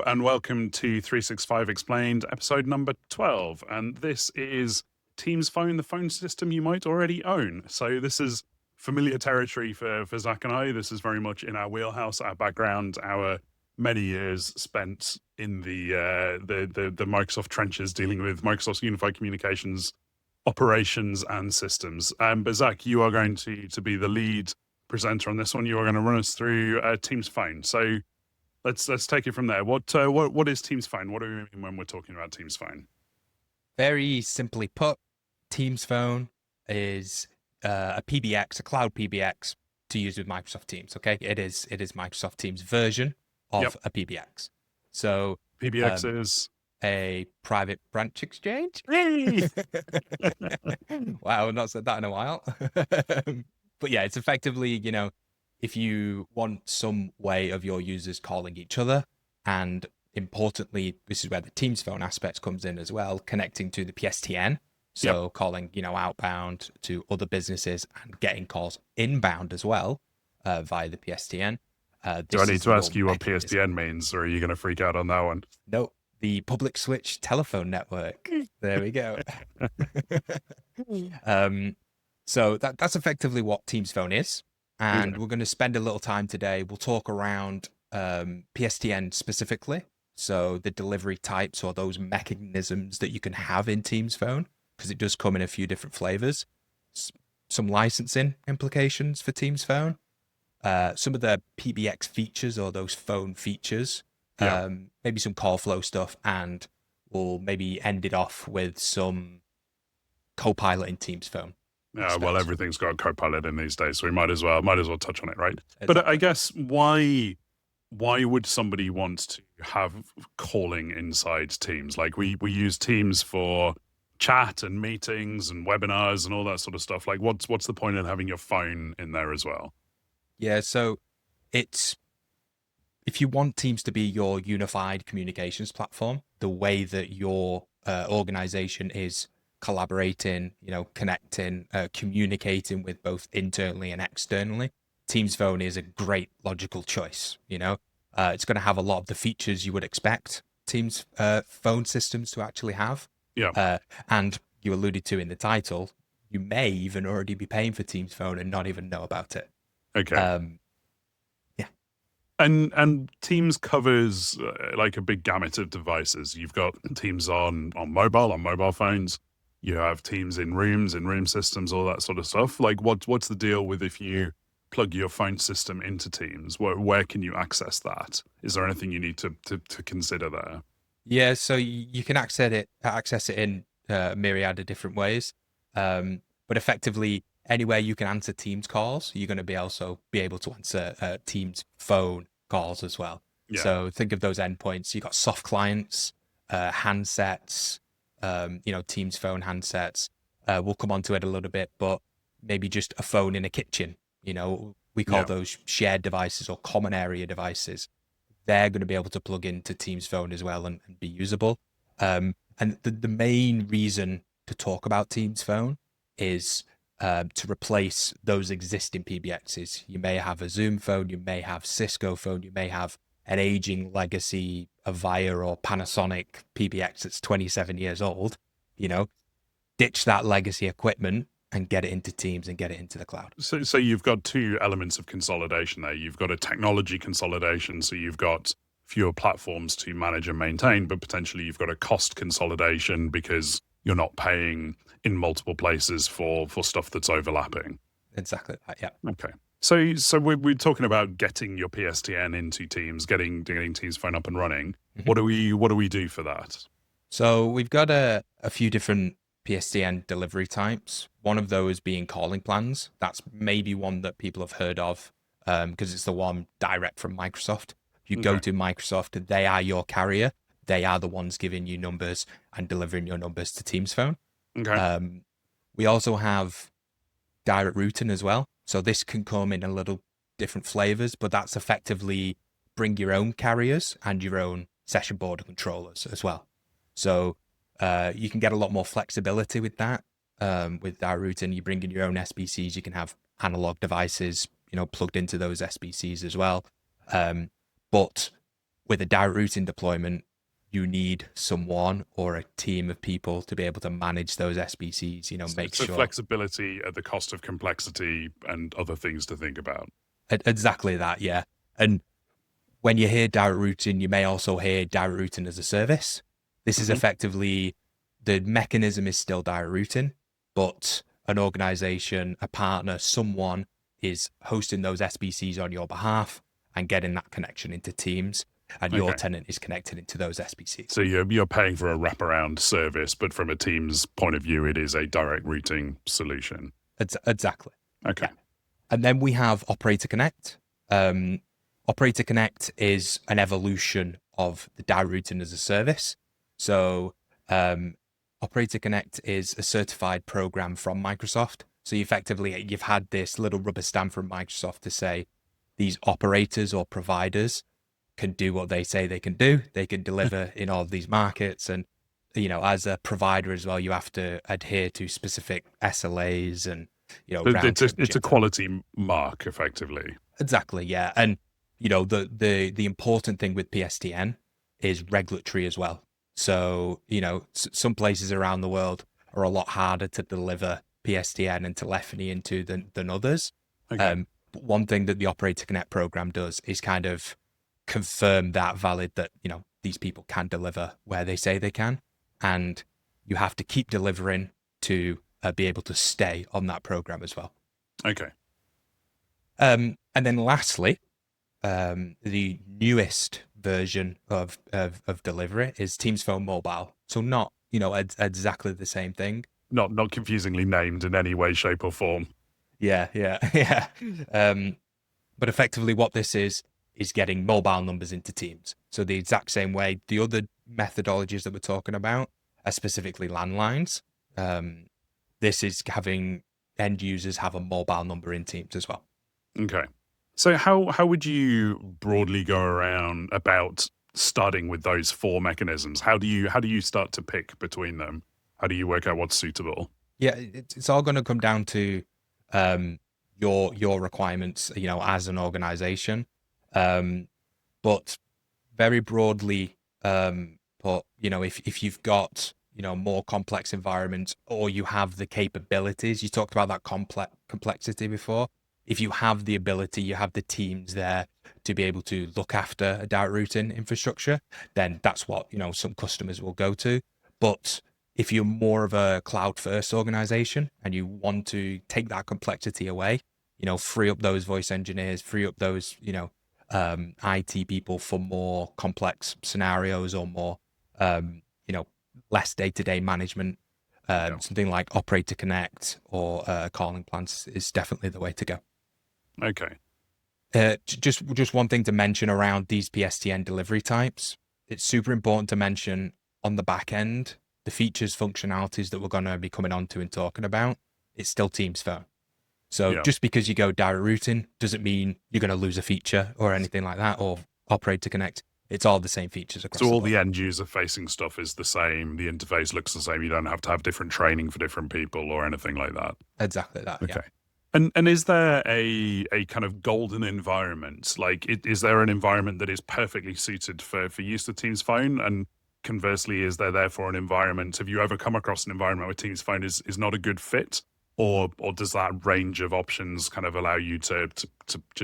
and welcome to 365 Explained, episode number 12. And this is Teams Phone, the phone system you might already own. So this is familiar territory for Zach and I. This is very much in our wheelhouse, our background, our many years spent in the Microsoft trenches dealing with Microsoft's unified communications operations and systems. But Zach, you are going to be the lead presenter on this one. You are going to run us through Teams Phone. So let's take it from there. What is Teams Phone? What do we mean when we're talking about Teams Phone? Very simply put, Teams Phone is a PBX, a cloud PBX to use with Microsoft Teams. Okay, it is Microsoft Teams version of a PBX. So PBX is a private branch exchange. Wow, I've not said that in a while. But yeah, it's effectively, if you want some way of your users calling each other, and importantly, this is where the Teams Phone aspect comes in as well, connecting to the PSTN. So calling, outbound to other businesses and getting calls inbound as well via the PSTN. Do I need to ask you what PSTN means, or are you going to freak out on that one? No, the public switch telephone network. There we go. So that's effectively what Teams Phone is. And we're going to spend a little time today. We'll talk around PSTN specifically. So the delivery types or those mechanisms that you can have in Teams Phone, because it does come in a few different flavors. Some licensing implications for Teams Phone. Some of the PBX features or those phone features. Maybe some call flow stuff. And we'll maybe end it off with some Copilot in Teams Phone. Well, everything's got Copilot in these days, so we might as well touch on it, right? Exactly. But I guess why would somebody want to have calling inside Teams? Like we use Teams for chat and meetings and webinars and all that sort of stuff. Like what's the point in having your phone in there as well? Yeah, so it's if you want Teams to be your unified communications platform, the way that your organization is collaborating, connecting, communicating with both internally and externally, Teams Phone is a great logical choice. It's going to have a lot of the features you would expect Teams phone systems to actually have. And you alluded to in the title, you may even already be paying for Teams Phone and not even know about it. Okay. And Teams covers like a big gamut of devices. You've got Teams on mobile phones. You have Teams in room systems, all that sort of stuff. Like what's the deal with if you plug your phone system into Teams? Where can you access that? Is there anything you need to consider there? Yeah, so you can access it in a myriad of different ways. But effectively, anywhere you can answer Teams calls, you're going to be able to answer Teams phone calls as well. Yeah. So think of those endpoints. You've got soft clients, handsets, Teams phone handsets. We'll come on to it a little bit, but maybe just a phone in a kitchen. We call those shared devices or common area devices. They're going to be able to plug into Teams Phone as well and be usable. And the main reason to talk about Teams Phone is to replace those existing PBXs. You may have a Zoom phone, you may have Cisco phone, you may have an aging legacy Avaya or Panasonic PBX that's 27 years old. Ditch that legacy equipment and get it into Teams and get it into the cloud. So you've got two elements of consolidation there. You've got a technology consolidation, so you've got fewer platforms to manage and maintain, but potentially you've got a cost consolidation because you're not paying in multiple places for stuff that's overlapping. Exactly that, yeah. Okay. So we're talking about getting your PSTN into Teams, getting Teams Phone up and running. Mm-hmm. What do we do for that? So we've got a few different PSTN delivery types. One of those being calling plans. That's maybe one that people have heard of because it's the one direct from Microsoft. You go to Microsoft, they are your carrier. They are the ones giving you numbers and delivering your numbers to Teams Phone. Okay. We also have direct routing as well. So this can come in a little different flavors, but that's effectively bring your own carriers and your own session border controllers as well. So you can get a lot more flexibility with that. With direct routing, you bring in your own SBCs. You can have analog devices, plugged into those SBCs as well. But with a direct routing deployment, you need someone or a team of people to be able to manage those SBCs, make So sure. flexibility at the cost of complexity and other things to think about. Exactly that, yeah. And when you hear direct routing, you may also hear direct routing as a service. This is effectively, the mechanism is still direct routing, but an organization, a partner, someone is hosting those SBCs on your behalf and getting that connection into Teams, and your tenant is connected into those SBCs. So you're paying for a wraparound service, but from a Teams point of view, it is a direct routing solution. Exactly. Okay. Yeah. And then we have Operator Connect. Operator Connect is an evolution of the direct routing as a service. So Operator Connect is a certified program from Microsoft. So you've had this little rubber stamp from Microsoft to say these operators or providers can do what they say they can do. They can deliver in all of these markets. And, as a provider as well, you have to adhere to specific SLAs and, it's a quality mark, effectively. Exactly, yeah. And the important thing with PSTN is regulatory as well. So some places around the world are a lot harder to deliver PSTN and telephony into than others. Okay. But one thing that the Operator Connect program does is kind of confirm that these people can deliver where they say they can, and you have to keep delivering to be able to stay on that program as well. Okay. And then lastly, the newest version of delivery is Teams Phone Mobile. So not, exactly the same thing. Not confusingly named in any way, shape, or form. Yeah. But effectively what this is getting mobile numbers into Teams. So the exact same way the other methodologies that we're talking about are specifically landlines. This is having end users have a mobile number in Teams as well. Okay. So how would you broadly go around about starting with those four mechanisms? How do you start to pick between them? How do you work out what's suitable? Yeah, it's all going to come down to your requirements, as an organization. But very broadly, if you've got more complex environments, or you have the capabilities, you talked about that complexity before. If you have the ability, you have the teams there to be able to look after a direct routing infrastructure, then that's what some customers will go to. But if you're more of a cloud first organization and you want to take that complexity away, free up those voice engineers, free up those IT people for more complex scenarios, or more less day-to-day management, something like Operator Connect or calling plans is definitely the way to go. Okay. Just one thing to mention around these PSTN delivery types. It's super important to mention on the back end, the features, functionalities that we're going to be coming on to and talking about, it's still Teams Phone. So just because you go direct routing doesn't mean you're going to lose a feature or anything like that, or Operator Connect. It's all the same features across. So all the end user facing stuff is the same. The interface looks the same. You don't have to have different training for different people or anything like that. Exactly that. Okay. Yeah. And is there a kind of golden environment? Like, is there an environment that is perfectly suited for use of Teams Phone? And conversely, is there therefore an environment? Have you ever come across an environment where Teams Phone is not a good fit? Or does that range of options kind of allow you to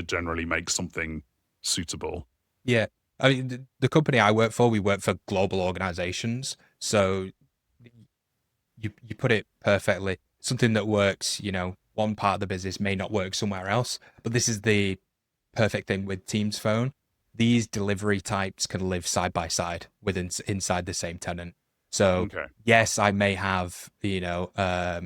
generally make something suitable? Yeah. I mean, the company I work for, we work for global organizations. So you put it perfectly. Something that works, one part of the business may not work somewhere else, but this is the perfect thing with Teams Phone. These delivery types can live side by side inside the same tenant. So yes, I may have, a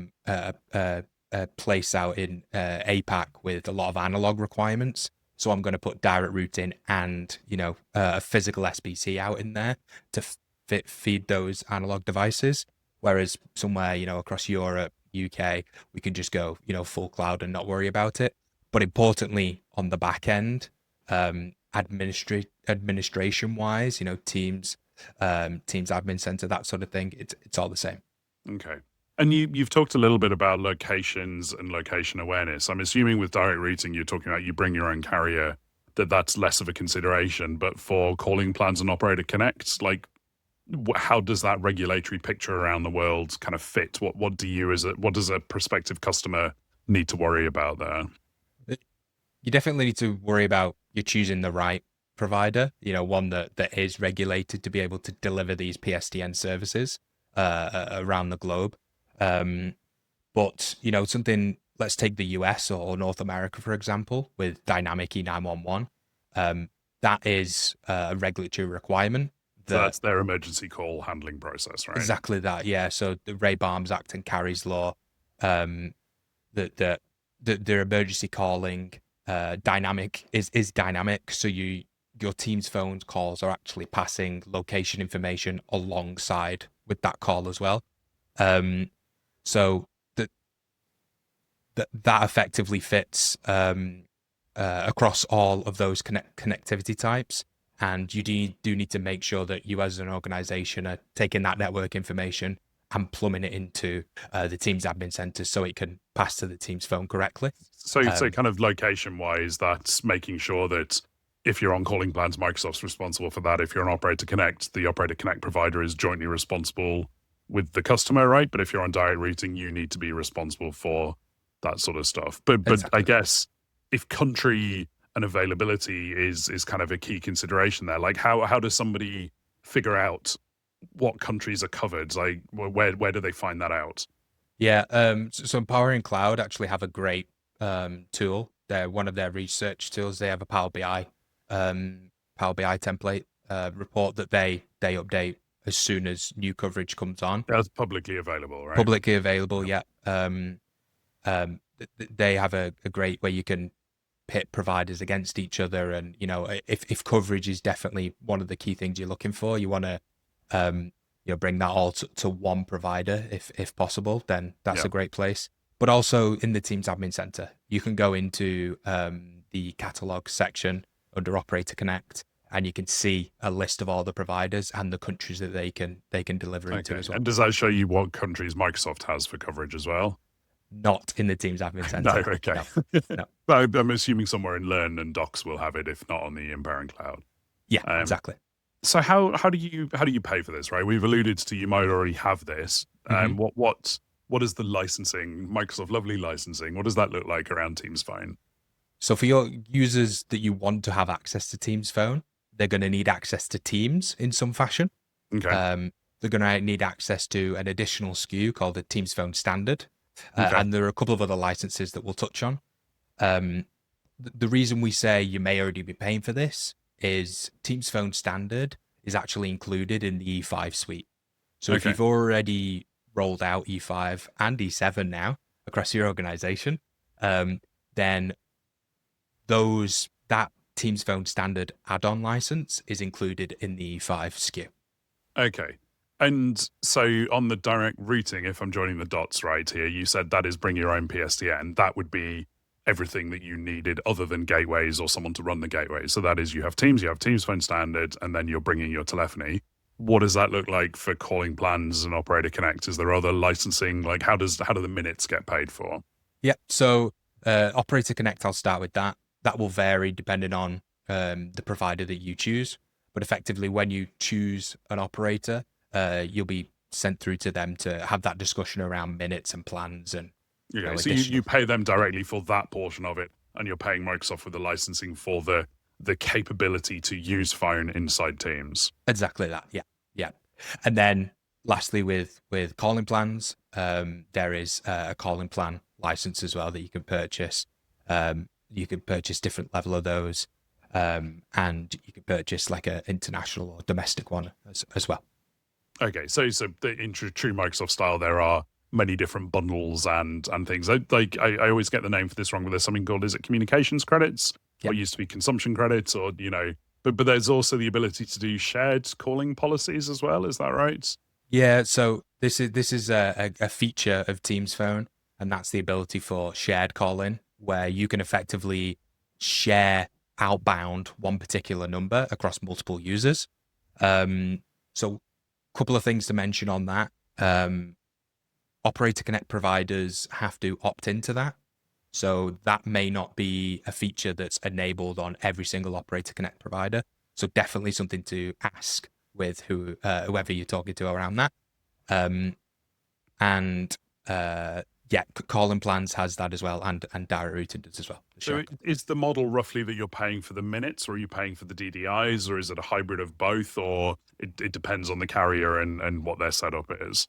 place out in APAC with a lot of analog requirements. So I'm going to put direct routing and, a physical SBC out in there to feed those analog devices. Whereas somewhere, across Europe, UK, we can just go, full cloud and not worry about it. But importantly, on the back end, administration wise, Teams, Teams Admin Center, that sort of thing, it's all the same. Okay. And you've talked a little bit about locations and location awareness. I'm assuming with direct routing, you're talking about you bring your own carrier that's less of a consideration. But for calling plans and Operator Connect, like, how does that regulatory picture around the world kind of fit? What do you what does a prospective customer need to worry about there? You definitely need to worry about you choosing the right provider, one that is regulated to be able to deliver these PSTN services around the globe. But, something, let's take the US or North America, for example, with dynamic E911. That is a regulatory requirement. So that's their emergency call handling process, right? Exactly that, yeah. So the Ray Barnes Act and Carey's Law, the their emergency calling dynamic is dynamic. So your team's phone calls are actually passing location information alongside with that call as well. So that effectively fits across all of those connectivity types. And you do need to make sure that you as an organization are taking that network information and plumbing it into the Teams admin center so it can pass to the Teams phone correctly. So kind of location-wise, that's making sure that if you're on calling plans, Microsoft's responsible for that. If you're on Operator Connect, the Operator Connect provider is jointly responsible with the customer, right? But if you're on direct routing, you need to be responsible for that sort of stuff. But Exactly. I guess if country and availability is kind of a key consideration there, like how does somebody figure out what countries are covered? Like where do they find that out? Yeah. So Empowering Cloud actually have a great tool. They're one of their research tools. They have a Power BI template report that they update as soon as new coverage comes on. That's publicly available, right? Publicly available, yeah. They have a great way you can pit providers against each other, and if coverage is definitely one of the key things you're looking for, you want to bring that all to one provider if possible, then that's a great place. But also in the Teams admin center, you can go into the catalog section under Operator Connect, and you can see a list of all the providers and the countries that they can deliver into as well. And does that show you what countries Microsoft has for coverage as well? Not in the Teams admin center. No, okay. No. I'm assuming somewhere in Learn and Docs will have it, if not on the Empowering Cloud. Yeah, exactly. So how do you pay for this, right? We've alluded to you might already have this. What is the licensing, Microsoft lovely licensing? What does that look like around Teams Phone? So for your users that you want to have access to Teams Phone, they're going to need access to Teams in some fashion. Okay. They're going to need access to an additional SKU called the Teams Phone Standard. And there are a couple of other licenses that we'll touch on. The reason we say you may already be paying for this is Teams Phone Standard is actually included in the E5 suite. So if you've already rolled out E5 and E7 now across your organization, then that Teams Phone Standard add-on license is included in the E5 SKU. Okay. And so on the direct routing, if I'm joining the dots right here, you said that is bring your own PSTN. That would be everything that you needed other than gateways or someone to run the gateways. So that is you have Teams Phone Standard, and then you're bringing your telephony. What does that look like for calling plans and Operator Connect? Is there other licensing? Like how do the minutes get paid for? Yeah. So Operator Connect, I'll start with that. That will vary depending on the provider that you choose. But effectively, when you choose an operator, you'll be sent through to them to have that discussion around minutes and plans and so you pay them directly for that portion of it, and you're paying Microsoft with the licensing for the capability to use phone inside Teams. Exactly that. Yeah. And then lastly, with calling plans, there is a calling plan license as well that you can purchase. You can purchase different level of those, and you can purchase like an international or domestic one as well. Okay, so in true Microsoft style, there are many different bundles and things. I always get the name for this wrong, but there's something called, is it communications credits? Yep. What used to be consumption credits, or but there's also the ability to do shared calling policies as well. Is that right? Yeah. So this is a feature of Teams Phone, and that's the ability for shared calling, where you can effectively share outbound one particular number across multiple users. So couple of things to mention on that. Operator Connect providers have to opt into that. So that may not be a feature that's enabled on every single Operator Connect provider. So definitely something to ask with whoever you're talking to around that. And yeah, calling plans has that as well, and direct routing does as well. So is the model roughly that you're paying for the minutes, or are you paying for the DDIs, or is it a hybrid of both, or it depends on the carrier and what their setup is?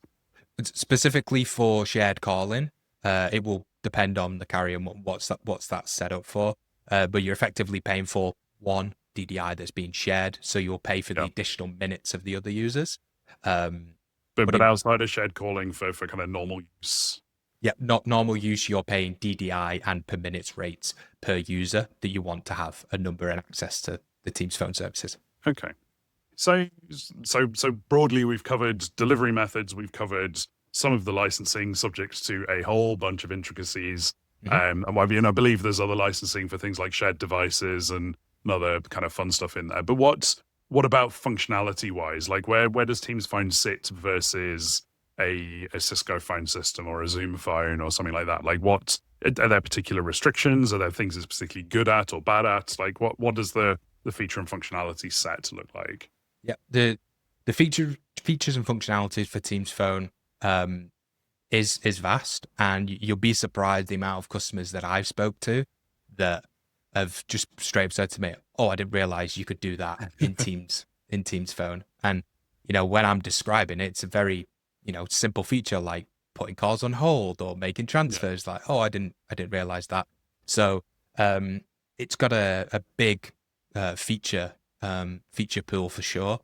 Specifically for shared calling, it will depend on the carrier and what's that set up for. But you're effectively paying for one DDI that's being shared, so you'll pay for the additional minutes of the other users. But outside of shared calling for kind of normal use. Yeah, not normal use, you're paying DDI and per minutes rates per user that you want to have a number and access to the Teams phone services. Okay. So broadly, we've covered delivery methods. We've covered some of the licensing, subject to a whole bunch of intricacies. And what have you. And I believe there's other licensing for things like shared devices and other kind of fun stuff in there. But what about functionality wise? Like where does Teams Phone sit versus a Cisco phone system or a Zoom phone or something like that? Like are there particular restrictions? Are there things it's particularly good at or bad at? Like what does the feature and functionality set look like? Yeah, the features and functionalities for Teams Phone is vast, and you'll be surprised the amount of customers that I've spoke to that have just straight up said to me, "Oh, I didn't realize you could do that in Teams Phone." And when I'm describing it, it's a very simple feature like putting calls on hold or making transfers. Like, oh, I didn't realize that. So it's got a big feature pool for sure.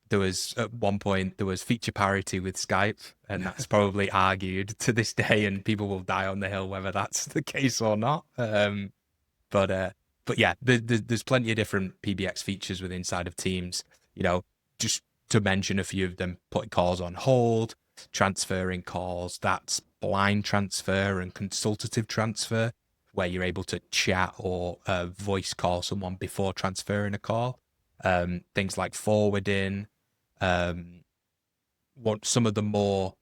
There was at one point feature parity with Skype, and that's probably argued to this day, and people will die on the hill whether that's the case or not. But yeah, there's plenty of different PBX features within inside of Teams. Just to mention a few of them: putting calls on hold, transferring calls. That's blind transfer and consultative transfer, where you're able to chat or voice call someone before transferring a call. Things like forwarding. What some of the more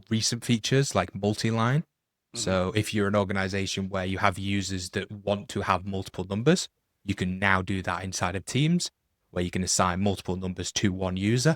recent features like multi-line. So if you're an organization where you have users that want to have multiple numbers, you can now do that inside of Teams, where you can assign multiple numbers to one user.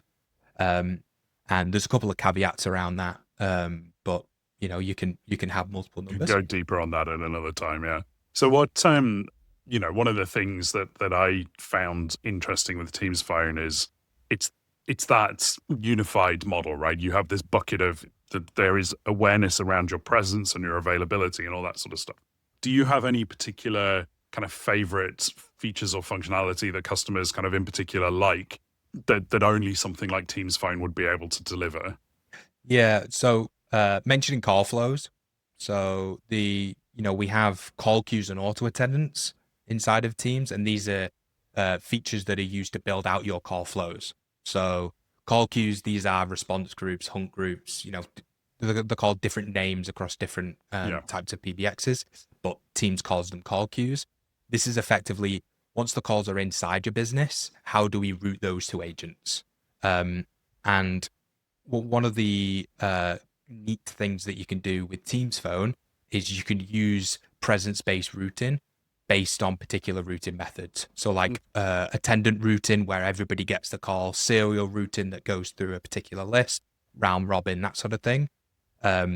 And there's a couple of caveats around that. But you can have multiple numbers. Go deeper on that at another time. Yeah. So what, one of the things that I found interesting with Teams Phone is it's that unified model, right? You have this bucket of that there is awareness around your presence and your availability and all that sort of stuff. Do you have any particular kind of favorite features or functionality that customers kind of in particular like that only something like Teams Phone would be able to deliver? Yeah. So mentioning call flows. So we have call queues and auto attendants inside of Teams, and these are features that are used to build out your call flows. So call queues, these are response groups, hunt groups, they're called different names across different types of PBXs, but Teams calls them call queues. This is effectively, once the calls are inside your business, how do we route those to agents? And one of the neat things that you can do with Teams Phone is you can use presence-based routing based on particular routing methods. So like attendant routing, where everybody gets the call, serial routing that goes through a particular list, round robin, that sort of thing. There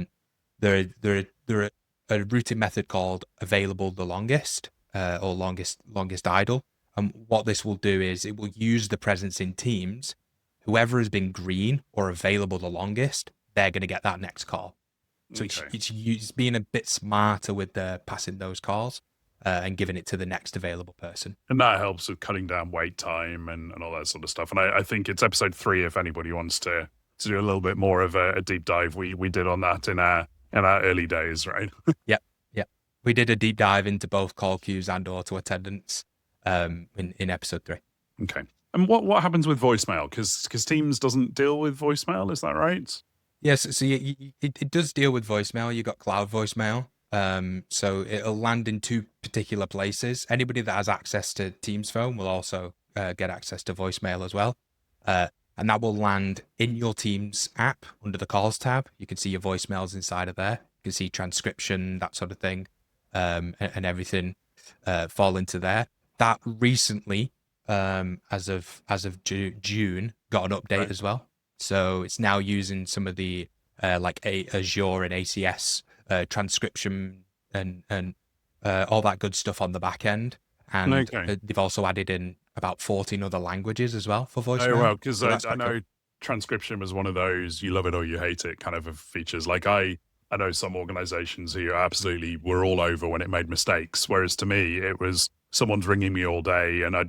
are a routing method called available the longest, or longest idle. And what this will do is it will use the presence in Teams. Whoever has been green or available the longest, they're going to get that next call. So it's being a bit smarter with passing those calls and giving it to the next available person. And that helps with cutting down wait time and all that sort of stuff. And I think it's episode 3 if anybody wants to do a little bit more of a deep dive. We did on that in our early days, right? Yep. We did a deep dive into both call queues and auto attendants in episode 3. Okay. And what happens with voicemail? Because Teams doesn't deal with voicemail, is that right? Yes. So it does deal with voicemail. You got cloud voicemail. So it'll land in 2 particular places. Anybody that has access to Teams Phone will also get access to voicemail as well. and that will land in your Teams app under the calls tab. You can see your voicemails inside of there. You can see transcription, that sort of thing, and everything fall into there. That recently, as of June, got an update Right. as well. So it's now using some of the Azure and ACS transcription and all that good stuff on the back end. And Okay. they've also added in about 14 other languages as well for Oh, voicemail. well, because So that's I quite cool. know transcription was one of those you love it or you hate it kind of features. Like I know some organizations who absolutely were all over when it made mistakes, whereas to me it was someone's ringing me all day and I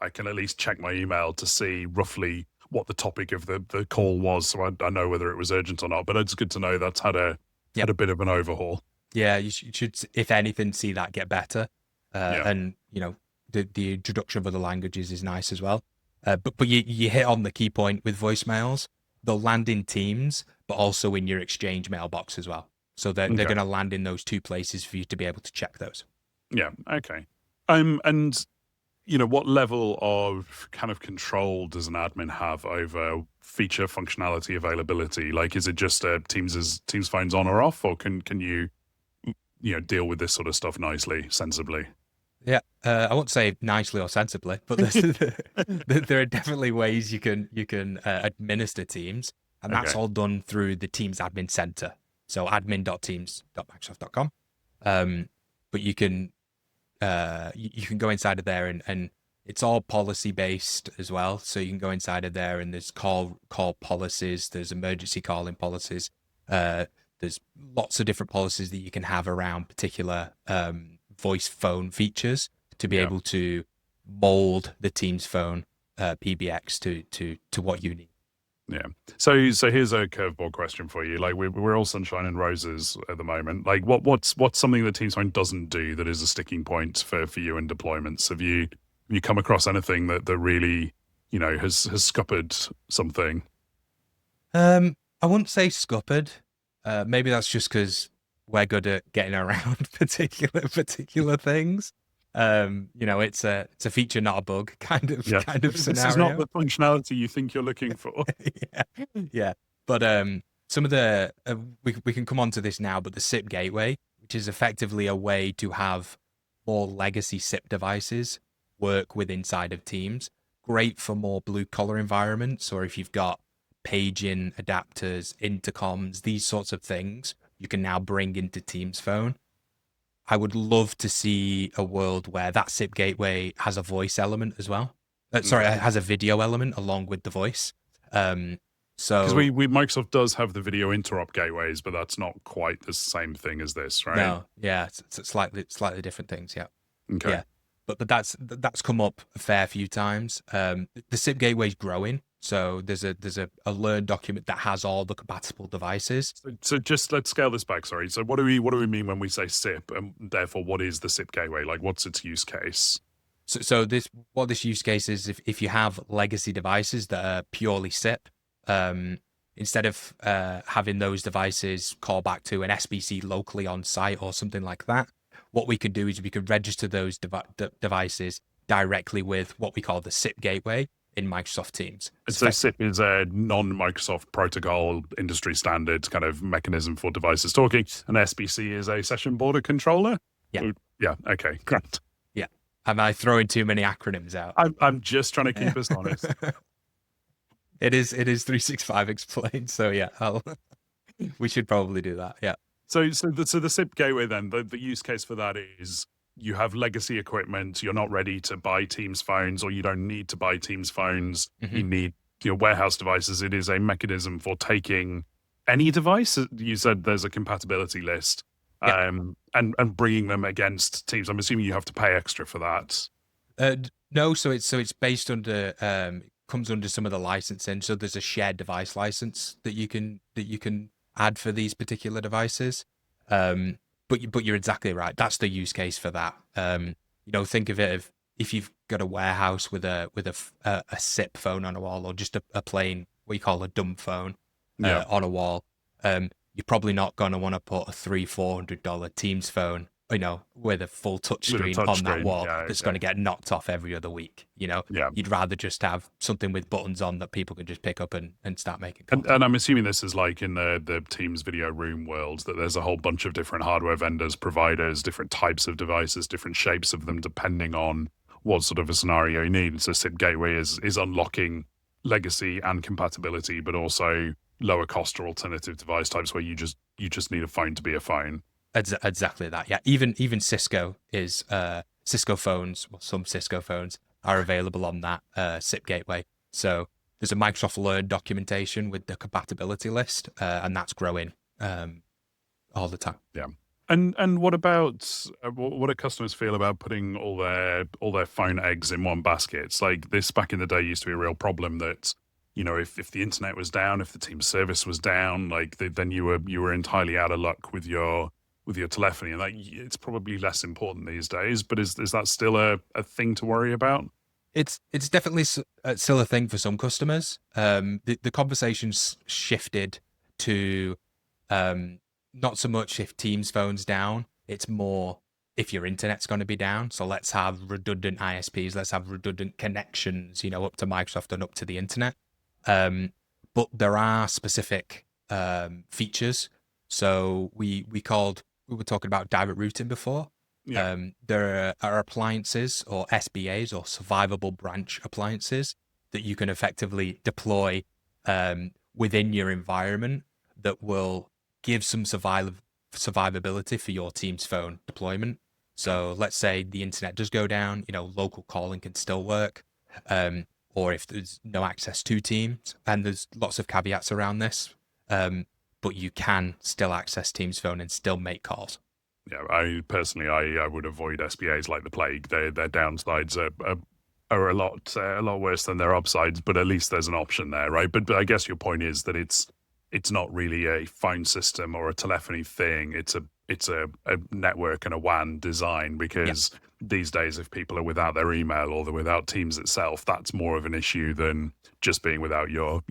can at least check my email to see roughly what the topic of the call was, so I know whether it was urgent or not. But it's good to know that's had a Yep. bit of an overhaul. Yeah, you should, if anything, see that get better. Yeah. And the introduction of other languages is nice as well. But you hit on the key point with voicemails. They'll land in Teams, but also in your Exchange mailbox as well. So they're Okay. going to land in those two places for you to be able to check those. Yeah. Okay. And what level of kind of control does an admin have over feature functionality availability? Like, is it just Teams phones on or off, or can you deal with this sort of stuff nicely, sensibly? Yeah, I won't say nicely or sensibly, but there are definitely ways you can administer Teams, and that's Okay. all done through the Teams Admin Center. So admin.teams.microsoft.com. But you can go inside of there and it's all policy based as well. So you can go inside of there and there's call policies, there's emergency calling policies, there's lots of different policies that you can have around particular voice phone features to be Yeah. able to mold the Teams phone PBX to what you need. Yeah. So here's a curveball question for you. Like we're all sunshine and roses at the moment. Like what's something that Teams Phone doesn't do that is a sticking point for you in deployments? Have you come across anything that really has scuppered something? I wouldn't say scuppered. Maybe that's just because we're good at getting around particular things. It's a feature, not a bug, kind of This scenario. is not the functionality you think you're looking for. yeah. But some of the we can come on to this now, but the SIP gateway, which is effectively a way to have more legacy SIP devices work with inside of Teams. Great for more blue collar environments, or if you've got paging adapters, intercoms, these sorts of things, you can now bring into Teams Phone. I would love to see a world where that SIP gateway has a voice element as well. Sorry, Okay. it has a video element along with the voice. Because So we Microsoft does have the video interop gateways, but that's not quite the same thing as this, right? no, yeah, it's slightly different things. Yeah, Okay. yeah, but that's come up a fair few times. The SIP gateway is growing, so there's a Learn document that has all the compatible devices. So just let's scale this back. Sorry. So what do we mean when we say SIP, and therefore what is the SIP gateway? Like, what's its use case? So this use case is if you have legacy devices that are purely SIP, instead of having those devices call back to an SBC locally on site or something like that, what we could do is we could register those devices directly with what we call the SIP gateway in Microsoft Teams. So SIP is a non-Microsoft protocol industry standard kind of mechanism for devices talking, and SBC is a session border controller. Yeah. Yeah. Okay. Great. Yeah. Am I throwing too many acronyms out? I'm just trying to keep us honest. It is 365 explained. So yeah, we should probably do that. Yeah. So the SIP gateway then, the use case for that is you have legacy equipment, you're not ready to buy Teams phones, or you don't need to buy Teams phones. You need your warehouse devices. It is a mechanism for taking any device. You said there's a compatibility list, and bringing them against Teams. I'm assuming you have to pay extra for that. No, so it's based under comes under some of the licensing. So there's a shared device license that you can add for these particular devices. But you're exactly right. That's the use case for that. Think of it if you've got a warehouse with a SIP phone on a wall, or just a plain what you call a dumb phone on a wall. You're probably not going to want to put a $300-400 Teams phone with a full touch With a screen touch on that screen. wall Yeah. that's Yeah. going to get knocked off every other week. Yeah. You'd rather just have something with buttons on that people can just pick up and start making And, calls. and I'm assuming this is like in the Teams video room world, that there's a whole bunch of different hardware vendors, providers, different types of devices, different shapes of them, depending on what sort of a scenario you need. So SIP Gateway is unlocking legacy and compatibility, but also lower cost or alternative device types where you just need a phone to be a phone. Exactly that. Yeah. Even Cisco is Cisco phones. Well, some Cisco phones are available on that SIP gateway. So there's a Microsoft Learn documentation with the compatibility list, and that's growing all the time. Yeah. And what about what do customers feel about putting all their phone eggs in one basket? It's like this back in the day used to be a real problem that, if the internet was down, if the team service was down, like then you were entirely out of luck with your telephony, and it's probably less important these days. But is that still a thing to worry about? It's definitely still a thing for some customers. The conversation's shifted to not so much if Teams phone's down, it's more if your internet's going to be down. So let's have redundant ISPs, let's have redundant connections, up to Microsoft and up to the internet. But there are specific features. So we were talking about direct routing before. Yeah. There are appliances or SBAs or survivable branch appliances that you can effectively deploy within your environment that will give some survivability for your Teams phone deployment. So let's say the internet does go down, local calling can still work. Or if there's no access to Teams, and there's lots of caveats around this, but you can still access Teams phone and still make calls. Yeah, I would avoid SBAs like the plague. Their downsides are a lot worse than their upsides, but at least there's an option there, right? But I guess your point is that it's not really a phone system or a telephony thing. It's a network and a WAN design, because these days, if people are without their email or they're without Teams itself, that's more of an issue than just being without your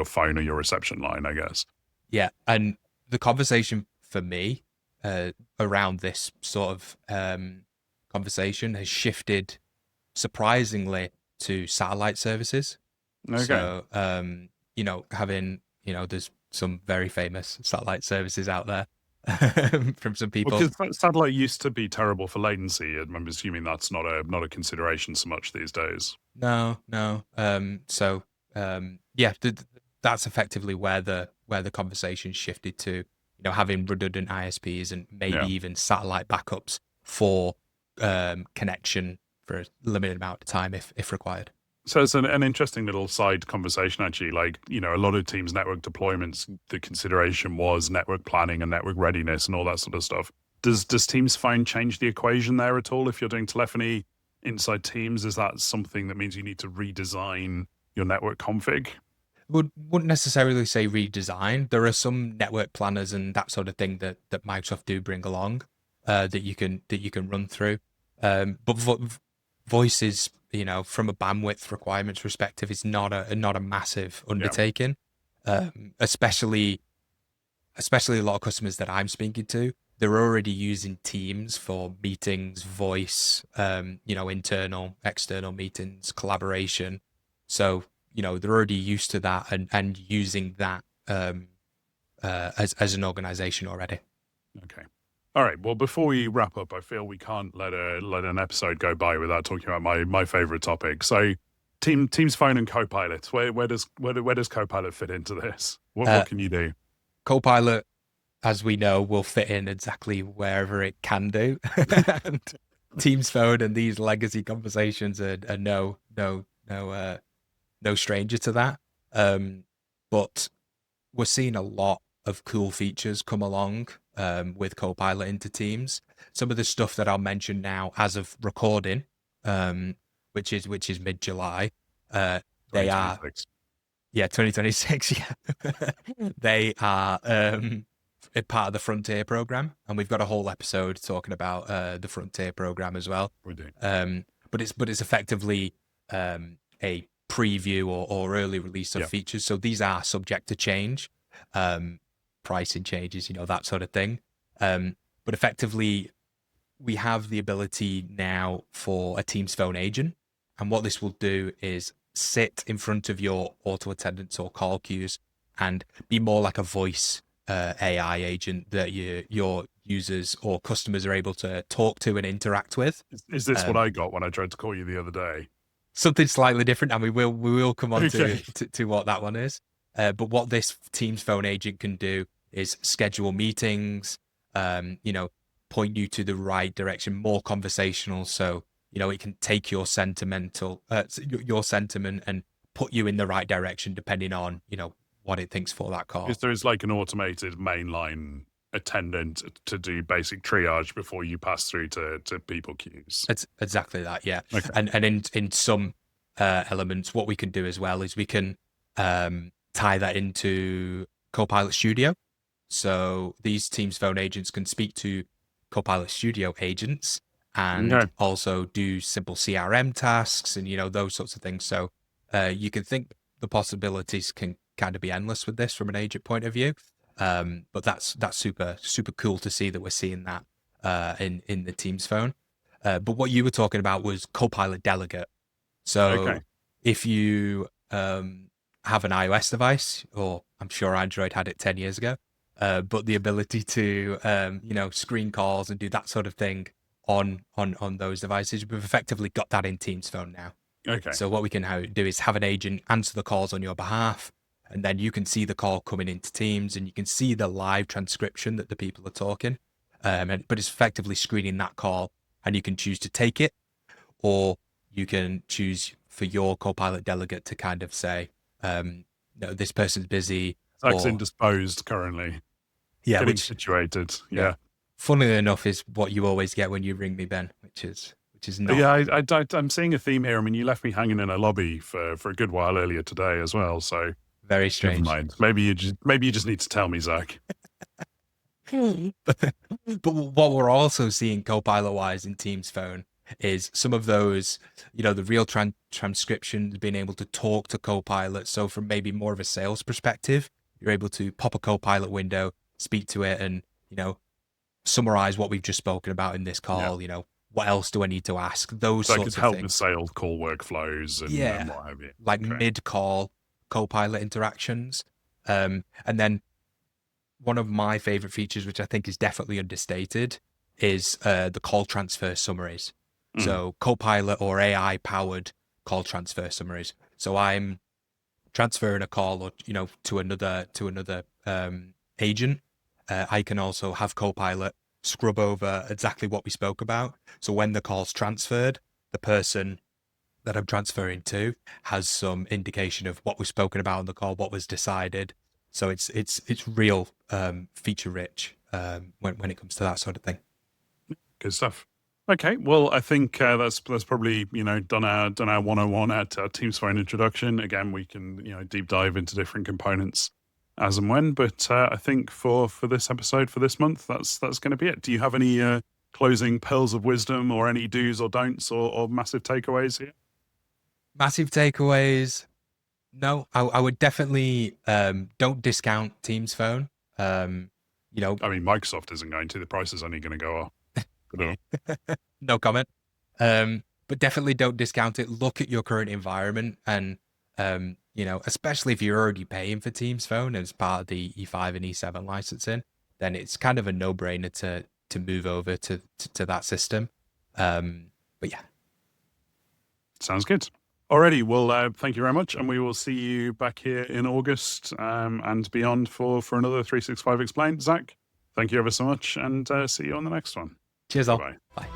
phone or your reception line, I guess. Yeah, and the conversation for me around this sort of conversation has shifted surprisingly to satellite services. Okay. So, having, there's some very famous satellite services out there from some people. Well, because satellite used to be terrible for latency. I'm assuming that's not a consideration so much these days. No. That's effectively where the conversation shifted to, having redundant ISPs and maybe even satellite backups for connection for a limited amount of time if required. So it's an interesting little side conversation, actually. Like, a lot of Teams network deployments, the consideration was network planning and network readiness and all that sort of stuff. Does Teams Phone change the equation there at all? If you're doing telephony inside Teams, is that something that means you need to redesign your network config? Wouldn't necessarily say redesign. There are some network planners and that sort of thing that Microsoft do bring along that you can run through. But voice is, from a bandwidth requirements perspective, is not a massive undertaking. Especially a lot of customers that I'm speaking to, they're already using Teams for meetings, voice, internal, external meetings, collaboration. So, they're already used to that and using that as an organization already. Okay. All right. Well, before we wrap up, I feel we can't let an episode go by without talking about my favorite topic. So, Teams Phone and Copilot. Where does Copilot fit into this? What can you do? Copilot, as we know, will fit in exactly wherever it can do. And Teams Phone and these legacy conversations are no stranger to that. But we're seeing a lot of cool features come along with Copilot into Teams. Some of the stuff that I'll mention now as of recording, which is mid-July, they are 2026. Yeah, they are a part of the Frontier program, and we've got a whole episode talking about the Frontier program as well. We do. But it's effectively a preview or early release of features. So these are subject to change, pricing changes, that sort of thing. But effectively, we have the ability now for a Teams phone agent. And what this will do is sit in front of your auto attendants or call queues and be more like a voice AI agent that your users or customers are able to talk to and interact with. Is this what I got when I tried to call you the other day? Something slightly different, and we will come on Okay. to what that one is. But what this Teams phone agent can do is schedule meetings, point you to the right direction, more conversational. So, it can take your sentiment and put you in the right direction depending on, what it thinks for that call. Is there is like an automated mainline attendant to do basic triage before you pass through to people queues? It's exactly that, yeah. Okay. And in some elements, what we can do as well is we can tie that into Copilot Studio. So these Teams phone agents can speak to Copilot Studio agents and also do simple CRM tasks and those sorts of things. So you can think the possibilities can kind of be endless with this from an agent point of view. But that's super cool to see that we're seeing that in the Teams phone. But what you were talking about was Copilot Delegate. So if you have an iOS device, or I'm sure Android had it 10 years ago, but the ability to screen calls and do that sort of thing on those devices, we've effectively got that in Teams phone now. Okay. So what we can do is have an agent answer the calls on your behalf, and then you can see the call coming into Teams, and you can see the live transcription that the people are talking. But it's effectively screening that call, and you can choose to take it, or you can choose for your Copilot delegate to kind of say, no, this person's busy. Zach's indisposed currently. Yeah, getting situated. Yeah. Funnily enough, is what you always get when you ring me, Ben, which is not. Yeah, I'm seeing a theme here. I mean, you left me hanging in a lobby for a good while earlier today as well. So very strange. Never mind. Maybe you just need to tell me, Zach. But what we're also seeing Copilot-wise in Teams phone is some of those, the real transcriptions, being able to talk to Copilot. So from maybe more of a sales perspective, you're able to pop a Copilot window, speak to it, and, summarize what we've just spoken about in this call. What else do I need to ask? Those so sorts of help things. with sales call workflows and what have you. Like mid-call Copilot interactions. And then one of my favorite features, which I think is definitely understated, is the call transfer summaries. So Copilot or AI powered call transfer summaries. So I'm transferring a call or to another agent. I can also have Copilot scrub over exactly what we spoke about. So when the call's transferred, the person that I'm transferring to has some indication of what was spoken about on the call, what was decided. So it's real feature rich when it comes to that sort of thing. Good stuff. Okay, well, I think that's probably done our 101 at our Teams phone introduction. Again, we can deep dive into different components as and when. But I think for this episode for this month, that's going to be it. Do you have any closing pearls of wisdom or any do's or don'ts or massive takeaways here? Massive takeaways. No, I would definitely don't discount Teams phone. I mean, Microsoft isn't going to. The price is only going to go up. No comment. But definitely don't discount it. Look at your current environment, and especially if you're already paying for Teams phone as part of the E5 and E7 licensing, then it's kind of a no-brainer to move over to that system. But yeah, sounds good. Alrighty, well, thank you very much, and we will see you back here in August and beyond for another 365 Explained. Zach, thank you ever so much, and see you on the next one. Cheers all. Bye. Bye.